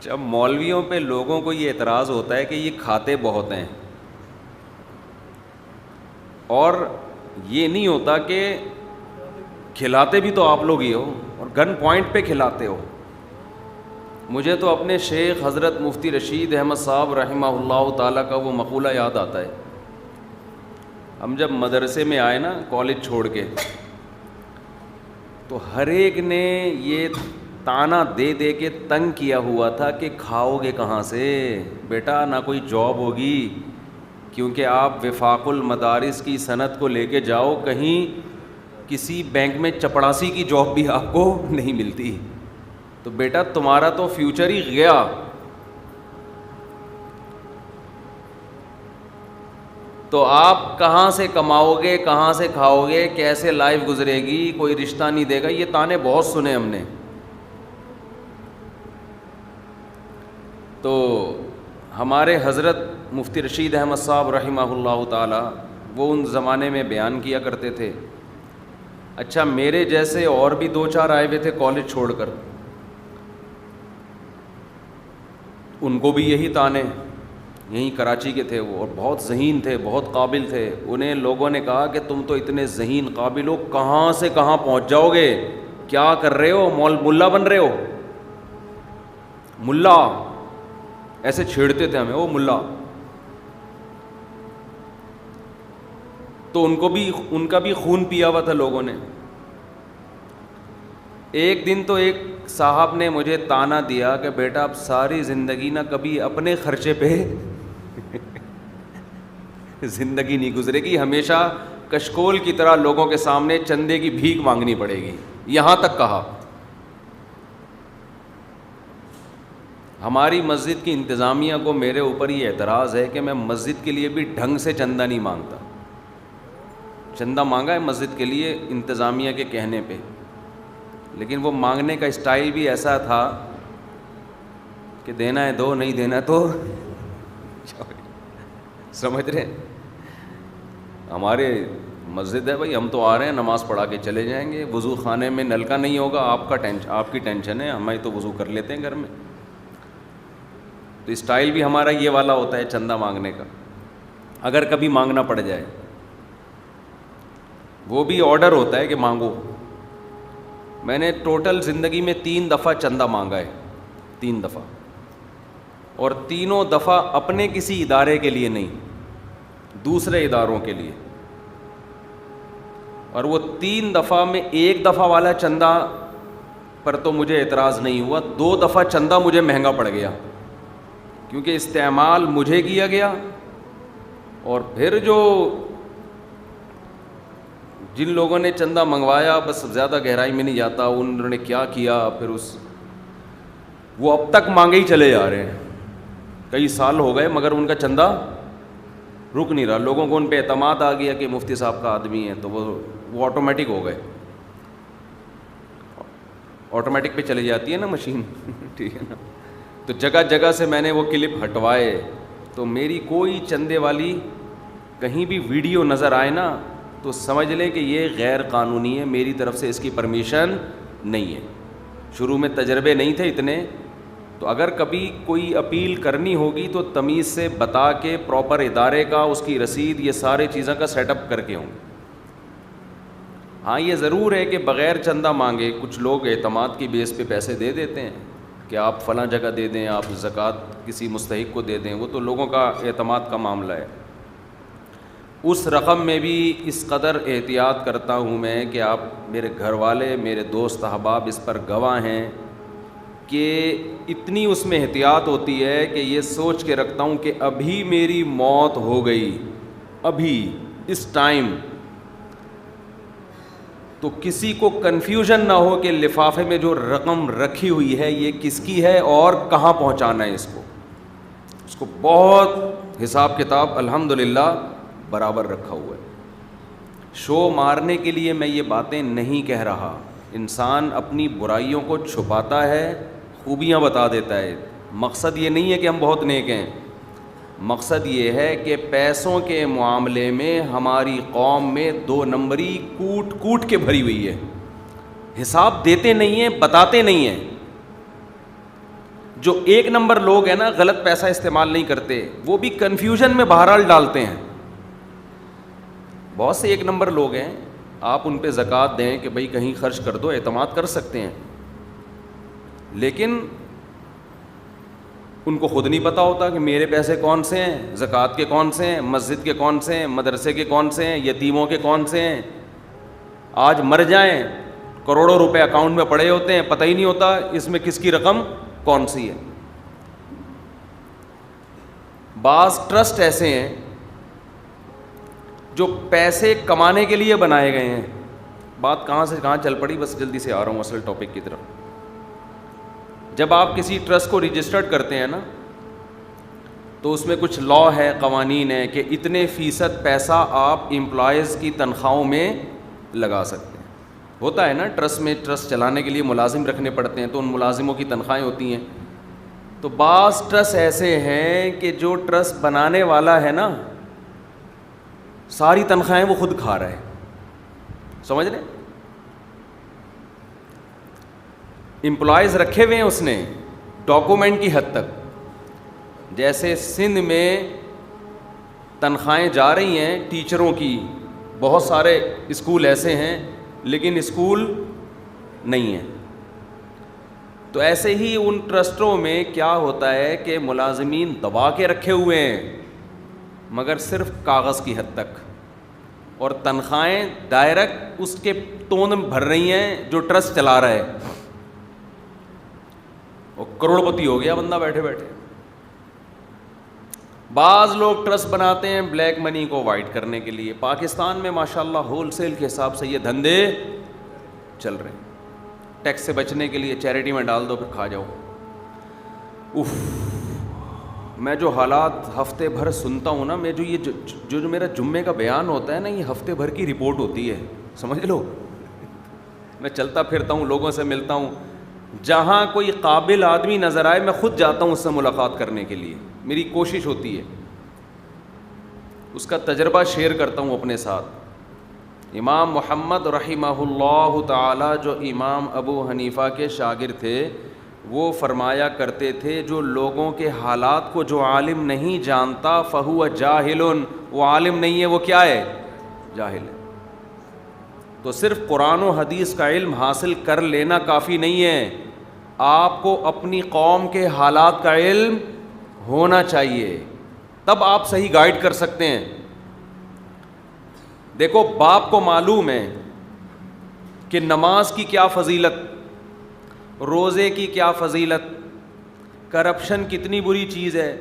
جب مولویوں پہ لوگوں کو یہ اعتراض ہوتا ہے کہ یہ کھاتے بہت ہیں، اور یہ نہیں ہوتا کہ کھلاتے بھی تو آپ لوگ ہی ہو اور گن پوائنٹ پہ کھلاتے ہو. مجھے تو اپنے شیخ حضرت مفتی رشید احمد صاحب رحمہ اللہ تعالیٰ کا وہ مقولہ یاد آتا ہے. ہم جب مدرسے میں آئے نا کالج چھوڑ کے، تو ہر ایک نے یہ تانا دے دے کے تنگ کیا ہوا تھا کہ کھاؤ گے کہاں سے بیٹا، نہ کوئی جاب ہوگی، کیونکہ آپ وفاق المدارس کی صنعت کو لے کے جاؤ، کہیں کسی بینک میں چپڑاسی کی جاب بھی آپ کو نہیں ملتی، تو بیٹا تمہارا تو فیوچر ہی گیا. تو آپ کہاں سے کماؤ گے، کہاں سے کھاؤ گے، کیسے لائف گزرے گی، کوئی رشتہ نہیں دے گا. یہ تانے بہت سنے ہم نے. تو ہمارے حضرت مفتی رشید احمد صاحب رحمہ اللہ تعالی وہ ان زمانے میں بیان کیا کرتے تھے. اچھا میرے جیسے اور بھی دو چار آئے ہوئے تھے کالج چھوڑ کر، ان کو بھی یہی تانے، یہیں کراچی کے تھے وہ، اور بہت ذہین تھے، بہت قابل تھے. انہیں لوگوں نے کہا کہ تم تو اتنے ذہین قابل ہو، کہاں سے کہاں پہنچ جاؤ گے، کیا کر رہے ہو، ملا بن رہے ہو. ملا ایسے چھیڑتے تھے ہمیں، وہ ملا. تو ان کا بھی خون پیا ہوا تھا لوگوں نے. ایک دن تو ایک صاحب نے مجھے تانا دیا کہ بیٹا اب ساری زندگی نہ کبھی اپنے خرچے پہ زندگی نہیں گزرے گی، ہمیشہ کشکول کی طرح لوگوں کے سامنے چندے کی بھیک مانگنی پڑے گی. یہاں تک کہا. ہماری مسجد کی انتظامیہ کو میرے اوپر یہ اعتراض ہے کہ میں مسجد کے لیے بھی ڈھنگ سے چندہ نہیں مانگتا. چندہ مانگا ہے مسجد کے لیے انتظامیہ کے کہنے پہ، لیکن وہ مانگنے کا اسٹائل بھی ایسا تھا کہ دینا ہے دو، نہیں دینا تو سمجھ رہے. ہمارے مسجد ہے بھائی، ہم تو آ رہے ہیں نماز پڑھا کے چلے جائیں گے. وضو خانے میں نل کا نہیں ہوگا، آپ کی ٹینشن ہے، ہمیں تو وضو کر لیتے ہیں گھر میں. تو اسٹائل بھی ہمارا یہ والا ہوتا ہے چندہ مانگنے کا، اگر کبھی مانگنا پڑ جائے. وہ بھی آرڈر ہوتا ہے کہ مانگو. میں نے ٹوٹل زندگی میں 3 دفعہ چندہ مانگا ہے، 3 دفعہ، اور تینوں دفعہ اپنے کسی ادارے کے لیے نہیں، دوسرے اداروں کے لیے. اور وہ 3 دفعہ میں 1 دفعہ والا چندہ پر تو مجھے اعتراض نہیں ہوا، 2 دفعہ چندہ مجھے مہنگا پڑ گیا، کیونکہ استعمال مجھے کیا گیا، اور پھر جن لوگوں نے چندہ منگوایا، بس زیادہ گہرائی میں نہیں جاتا انہوں نے کیا کیا، پھر وہ اب تک مانگے ہی چلے جا رہے ہیں. کئی سال ہو گئے مگر ان کا چندہ رک نہیں رہا. لوگوں کو ان پہ اعتماد آ گیا کہ مفتی صاحب کا آدمی ہے، تو وہ آٹومیٹک ہو گئے. آٹومیٹک پہ چلی جاتی ہے نا مشین ٹھیک ہے نا. تو جگہ جگہ سے میں نے وہ کلپ ہٹوائے. تو میری کوئی چندے والی کہیں بھی ویڈیو نظر آئے نا تو سمجھ لیں کہ یہ غیر قانونی ہے، میری طرف سے اس کی پرمیشن نہیں ہے. شروع میں تجربے نہیں تھے اتنے، تو اگر کبھی کوئی اپیل کرنی ہوگی تو تمیز سے بتا کے پراپر ادارے کا، اس کی رسید، یہ سارے چیزوں کا سیٹ اپ کر کے ہوں. ہاں یہ ضرور ہے کہ بغیر چندہ مانگے کچھ لوگ اعتماد کی بیس پہ پیسے دے دیتے ہیں کہ آپ فلاں جگہ دے دیں، آپ زکوٰۃ کسی مستحق کو دے دیں. وہ تو لوگوں کا اعتماد کا معاملہ ہے. اس رقم میں بھی اس قدر احتیاط کرتا ہوں میں کہ آپ میرے گھر والے، میرے دوست احباب اس پر گواہ ہیں کہ اتنی اس میں احتیاط ہوتی ہے کہ یہ سوچ کے رکھتا ہوں کہ ابھی میری موت ہو گئی، ابھی اس ٹائم، تو کسی کو کنفیوژن نہ ہو کہ لفافے میں جو رقم رکھی ہوئی ہے یہ کس کی ہے اور کہاں پہنچانا ہے. اس کو بہت حساب کتاب الحمدللہ برابر رکھا ہوا ہے. شو مارنے کے لیے میں یہ باتیں نہیں کہہ رہا. انسان اپنی برائیوں کو چھپاتا ہے، خوبیاں بتا دیتا ہے. مقصد یہ نہیں ہے کہ ہم بہت نیک ہیں، مقصد یہ ہے کہ پیسوں کے معاملے میں ہماری قوم میں 2 نمبری کوٹ کوٹ کے بھری ہوئی ہے. حساب دیتے نہیں ہیں، بتاتے نہیں ہیں. جو 1 نمبر لوگ ہیں نا غلط پیسہ استعمال نہیں کرتے, وہ بھی کنفیوژن میں بہرحال ڈالتے ہیں. بہت سے 1 نمبر لوگ ہیں, آپ ان پہ زکوٰۃ دیں کہ بھئی کہیں خرچ کر دو, اعتماد کر سکتے ہیں, لیکن ان کو خود نہیں پتہ ہوتا کہ میرے پیسے کون سے ہیں, زکوٰۃ کے کون سے ہیں, مسجد کے کون سے ہیں, مدرسے کے کون سے ہیں, یتیموں کے کون سے ہیں. آج مر جائیں, کروڑوں روپے اکاؤنٹ میں پڑے ہوتے ہیں, پتہ ہی نہیں ہوتا اس میں کس کی رقم کون سی ہے. بعض ٹرسٹ ایسے ہیں جو پیسے کمانے کے لیے بنائے گئے ہیں. بات کہاں سے کہاں چل پڑی, بس جلدی سے آ رہا ہوں اصل ٹاپک کی طرف. جب آپ کسی ٹرسٹ کو رجسٹرڈ کرتے ہیں نا, تو اس میں کچھ لا ہے, قوانین ہے کہ اتنے فیصد پیسہ آپ امپلائیز کی تنخواہوں میں لگا سکتے ہیں. ہوتا ہے نا ٹرسٹ میں, ٹرسٹ چلانے کے لیے ملازم رکھنے پڑتے ہیں, تو ان ملازموں کی تنخواہیں ہوتی ہیں. تو بعض ٹرسٹ ایسے ہیں کہ جو ٹرسٹ بنانے والا ہے نا, ساری تنخواہیں وہ خود کھا رہا ہے. سمجھ رہے, امپلائیز رکھے ہوئے ہیں اس نے ڈاکومنٹ کی حد تک. جیسے سندھ میں تنخواہیں جا رہی ہیں ٹیچروں کی, بہت سارے اسکول ایسے ہیں لیکن اسکول نہیں ہیں. تو ایسے ہی ان ٹرسٹوں میں کیا ہوتا ہے کہ ملازمین دبا کے رکھے ہوئے ہیں, مگر صرف کاغذ کی حد تک, اور تنخواہیں ڈائریکٹ اس کے تون بھر رہی ہیں جو ٹرسٹ چلا رہا ہے. اور کروڑ پتی ہو گیا بندہ بیٹھے بیٹھے. بعض لوگ ٹرسٹ بناتے ہیں بلیک منی کو وائٹ کرنے کے لیے. پاکستان میں ماشاءاللہ ہول سیل کے حساب سے یہ دھندے چل رہے ہیں. ٹیکس سے بچنے کے لیے چیریٹی میں ڈال دو پھر کھا جاؤ. میں جو حالات ہفتے بھر سنتا ہوں نا, میں جو میرا جمعے کا بیان ہوتا ہے نا, یہ ہفتے بھر کی رپورٹ ہوتی ہے, سمجھ لو. میں چلتا پھرتا ہوں, لوگوں سے ملتا ہوں, جہاں کوئی قابل آدمی نظر آئے میں خود جاتا ہوں اس سے ملاقات کرنے کے لیے. میری کوشش ہوتی ہے, اس کا تجربہ شیئر کرتا ہوں اپنے ساتھ. امام محمد رحمہ اللہ تعالی, جو امام ابو حنیفہ کے شاگرد تھے, وہ فرمایا کرتے تھے جو لوگوں کے حالات کو جو عالم نہیں جانتا فہو جاہل, وہ عالم نہیں ہے, وہ کیا ہے, جاہل ہے. تو صرف قرآن و حدیث کا علم حاصل کر لینا کافی نہیں ہے, آپ کو اپنی قوم کے حالات کا علم ہونا چاہیے, تب آپ صحیح گائیڈ کر سکتے ہیں. دیکھو باپ کو معلوم ہے کہ نماز کی کیا فضیلت, روزے کی کیا فضیلت, کرپشن کتنی بری چیز ہے,